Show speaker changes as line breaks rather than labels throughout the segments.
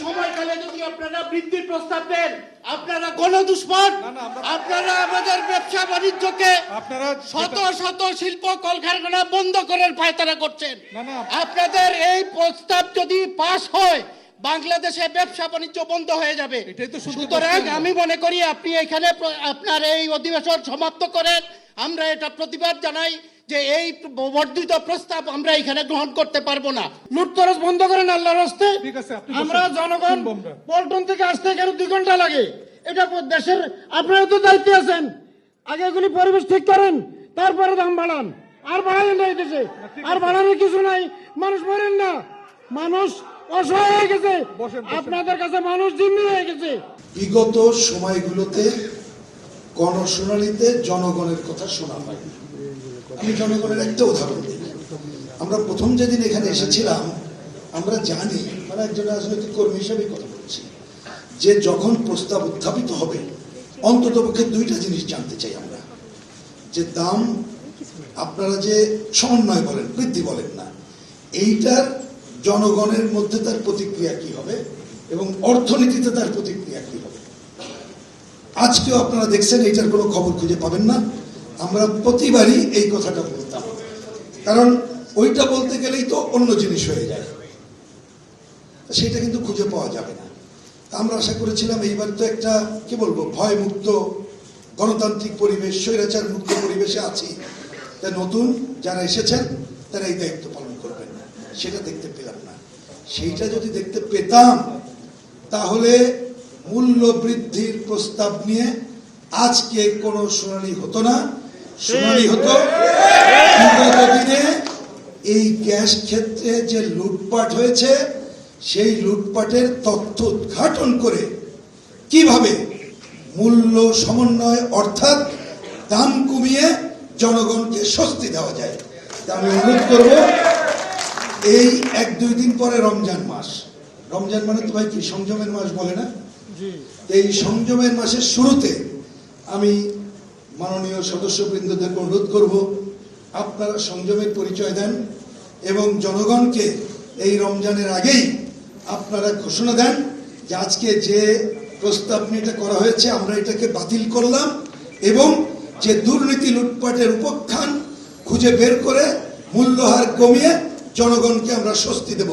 সময়কালে যদি আপনারা বৃদ্ধির প্রস্তাব দেন, আপনারা গণদুষ্মন, আপনারা আমাদের ব্যবসা বাণিজ্যকে শত শত শিল্প কলকারখানা বন্ধ করার পায়তারা করছেন। আপনাদের এই প্রস্তাব যদি পাস হয়, বাংলাদেশে ব্যবসা বাণিজ্য বন্ধ হয়ে যাবে। সুতরাং আমি মনে করি আপনি এখানে আপনার এই অধিবেশন সমাপ্ত করেন। আমরা এটা প্রতিবাদ জানাই যে এই বর্ধিত প্রস্তাব আমরা এখানে গ্রহণ করতে পারবো না।
লুটতরাজ বন্ধ করেন আল্লাহর রাস্তে। আমরা জনগণ পল্টন থেকে আসতে এখানে 2 ঘন্টা লাগে। এটা দেশের, আপনারা তো দায়িত্বে আছেন, আগে এগুলি পরিবেশ ঠিক করেন, তারপরে দাম বাড়ান। আর বাড়ালেন না, এই দেশে আর বাড়ানোর কিছু নাই। মানুষ মরেন না, মানুষ অসহায় হয়ে গেছে, আপনাদের কাছে মানুষ জিম্মি হয়ে গেছে।
বিগত সময়গুলোতে গণশুনানিতে জনগণের কথা শোনা হয়। আমি জনগণের একটা উদাহরণ দিই। আমরা প্রথম যেদিন এখানে এসেছিলাম, আমরা জানি, মানে একজন রাজনৈতিক কর্মী হিসেবে কথা বলছি, যে যখন প্রস্তাব উত্থাপিত হবে অন্ততপক্ষে 2টা জিনিস জানতে চাই আমরা। যে দাম আপনারা যে সমন্বয় বলেন, বৃদ্ধি বলেন না, এইটার জনগণের মধ্যে তার প্রতিক্রিয়া কি হবে এবং অর্থনীতিতে তার প্রতিক্রিয়া কি হবে। আজকেও আপনারা দেখছেন এইটার কোনো খবর খুঁজে পাবেন না। আমরা প্রতিবারই এই কথাটা বলতাম, কারণ ওইটা বলতে গেলেই তো অন্য জিনিস হয়ে যায়, সেটা কিন্তু খুঁজে পাওয়া যাবে না। আমরা আশা করেছিলাম এইবার তো একটা কি বলবো, ভয় মুক্ত গণতান্ত্রিক পরিবেশ, স্বৈরাচার মুক্ত পরিবেশে আছি, তাই নতুন যারা এসেছেন তারা এই দায়িত্ব পালন করবেন না, সেটা দেখতে পেলাম না। সেইটা যদি দেখতে পেতাম তাহলে মূল্য বৃদ্ধির প্রস্তাব নিয়ে আজকে কোনো শুনানি হতো না। শুনানি হতো বিগত দিনে এই গ্যাস ক্ষেত্রে যে লুটপাট হয়েছে, সেই লুটপাটের তথ্য উদ্ঘাটন করে কিভাবে মূল্য সমন্বয় অর্থাৎ দাম কমিয়ে জনগণকে স্বস্তি দেওয়া যায়। তা আমি অনুরোধ করব, এই 1-2 দিন পরে রমজান মাস, রমজান মানে তো ভাই কি সংযমের মাস বলে না? এই সংযমের মাসের শুরুতে আমি মাননীয় সদস্যবৃন্দদের অনুরোধ করব, আপনারা সংযমের পরিচয় দেন এবং জনগণকে এই রমজানের আগেই আপনারা ঘোষণা দেন যে আজকে যে প্রস্তাব নিয়ে এটা করা হয়েছে আমরা এটাকে বাতিল করলাম এবং যে দুর্নীতি লুটপাটের উপখ্যান খুঁজে বের করে মূল্যহার কমিয়ে জনগণকে আমরা স্বস্তি দেব।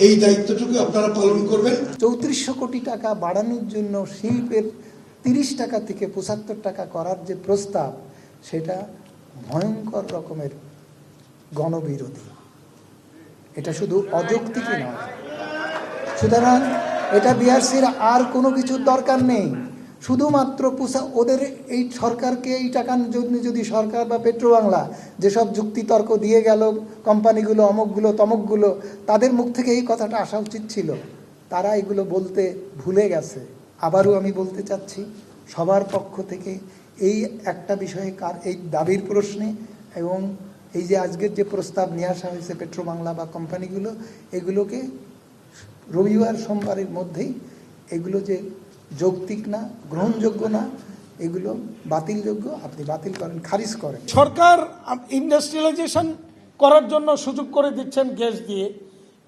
এই দায়িত্বটুকু আপনারা পালন করবেন।
3400 কোটি টাকা বাড়ানোর জন্য শিল্পের 30 টাকা থেকে 75 টাকা করার যে প্রস্তাব, সেটা ভয়ঙ্কর রকমের গণবিরোধী। এটা শুধু অযৌক্তিকই নয়। সুতরাং এটা বিআরসির আর কোনো কিছুর দরকার নেই। শুধুমাত্র ওদের এই সরকারকে এই টাকার জন্য যদি সরকার বা পেট্রোবাংলা যেসব যুক্তিতর্ক দিয়ে গেল, কোম্পানিগুলো অমুকগুলো তমকগুলো, তাদের মুখ থেকে এই কথাটা আসা উচিত ছিল। তারা এগুলো বলতে ভুলে গেছে। আবারও আমি বলতে চাচ্ছি, সবার পক্ষ থেকে এই একটা বিষয়ে এই দাবির প্রশ্নে এবং এই যে আজকের যে প্রস্তাব নিয়ে আসা হয়েছে পেট্রোবাংলা বা কোম্পানিগুলো, এগুলোকে রবিবার সোমবারের মধ্যেই এগুলো যে যৌক্তিক না, গ্রহণযোগ্য না, এগুলো বাতিলযোগ্য, আপনি বাতিল করেন, খারিজ করেন।
সরকার ইন্ডাস্ট্রিয়ালাইজেশন করার জন্য সুযোগ করে দিচ্ছেন গ্যাস দিয়ে,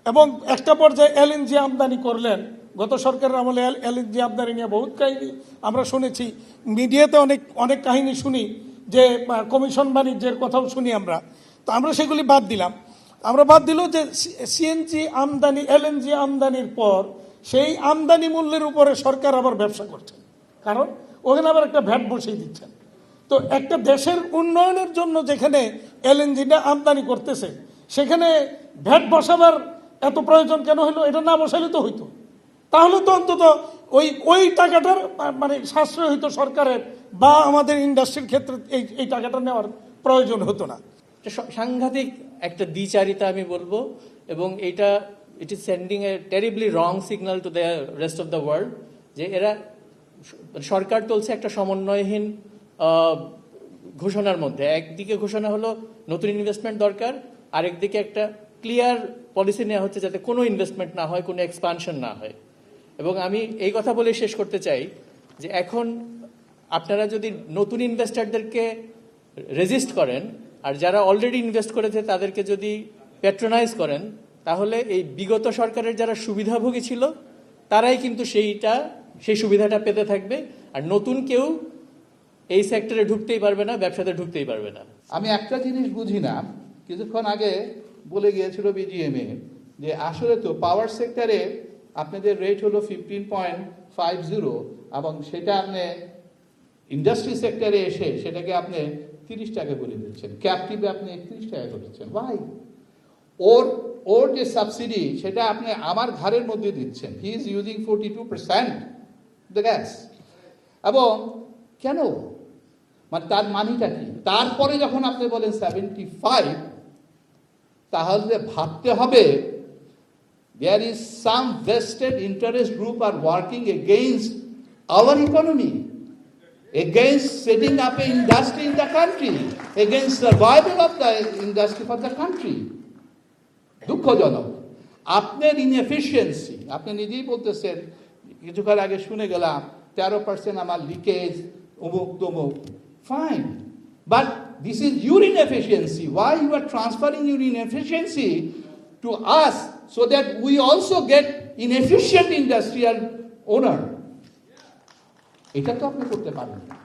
এবং একটা পর্যায়ে এলএনজি আমদানি করলেন। গত সরকারের আমলে এলএনজি আমদানি নিয়ে বহুত কাহিনী আমরা শুনেছি, মিডিয়াতে অনেক কাহিনী শুনি, যে কমিশন বাণিজ্যের কথাও শুনি আমরা। তো আমরা সেগুলি বাদ দিলাম। আমরা বাদ দিল যে সিএনজি আমদানি, এলএনজি আমদানির পর সেই আমদানি মূল্যের উপরে সরকার আবার ব্যবসা করছে, কারণ ওখানে আবার একটা ভ্যাট বসিয়ে দিচ্ছেন। তো একটা দেশের উন্নয়নের জন্য যেখানে এলএনজিটা আমদানি করতেছে, সেখানে ভ্যাট বসাবার এত প্রয়োজন কেন হলো? এটা না বসালে তো হইতো, তাহলে তো অন্তত ওই টাকাটার মানে সাশ্রয় হইতো সরকারের, বা আমাদের ইন্ডাস্ট্রির ক্ষেত্রে এই টাকাটা নেওয়ার প্রয়োজন হতো না।
সাংঘাতিক একটা দ্বিচারিতা আমি বলবো, এবং এটা it is sending A terribly wrong signal to the rest of the world, যে এরা সরকার চলছে একটা সমন্বয়হীন ঘোষণার মধ্যে। একদিকে ঘোষণা হলো নতুন ইনভেস্টমেন্ট দরকার, আরেকদিকে একটা ক্লিয়ার পলিসি নেওয়া হচ্ছে যাতে কোনো ইনভেস্টমেন্ট না হয়, কোনো এক্সপানশন না হয়। এবং আমি এই কথা বলে শেষ করতে চাই যে এখন আপনারা যদি নতুন ইনভেস্টরদেরকে রেজিস্ট করেন, আর যারা অলরেডি ইনভেস্ট করেছে তাদেরকে যদি প্যাট্রোনাইজ করেন, তাহলে এই বিগত সরকারের যারা সুবিধাভোগী ছিল তারাই কিন্তু সেই সুবিধাটা পেতে থাকবে, আর নতুন কেউ এই সেক্টরে ঢুকতেই পারবে না, ব্যবসাতে ঢুকতেই পারবে না।
আমি একটা জিনিস বুঝি না, কিছুক্ষণ আগে বলে গিয়েছিল বিজিএমএ যে আসলে তো পাওয়ার সেক্টরে আপনাদের রেট হলো 15.50 এবং সেটা আপনি ইন্ডাস্ট্রি সেক্টরে এসে সেটাকে আপনি 30 টাকা করে দিচ্ছেন, ক্যাপটিভে আপনি 31 টাকা করেছেন। ভাই, ওর যে সাবসিডি সেটা আপনি আমার ঘরের মধ্যে দিচ্ছেন। He is using 42% the gas. এবং কেন, মানে তার মানিটা কি? তারপরে যখন আপনি বলেন 75, তাহলে ভাবতে হবে there is some vested interest group are working against our economy, against setting up an industry in the country, against survival of the industry for the country. দুঃখজনক আপনার ইনএফিসিয়েন্সি, আপনি নিজেই বলতেছেন, কিছুক্ষণ আগে শুনে গেলাম 13% আমার লিকেজ, অমুক তমুক। Fine, but this is your inefficiency. Why you are transferring your inefficiency to us so that we also get inefficient industrial owner? এটা তো আপনি করতে পারেন না।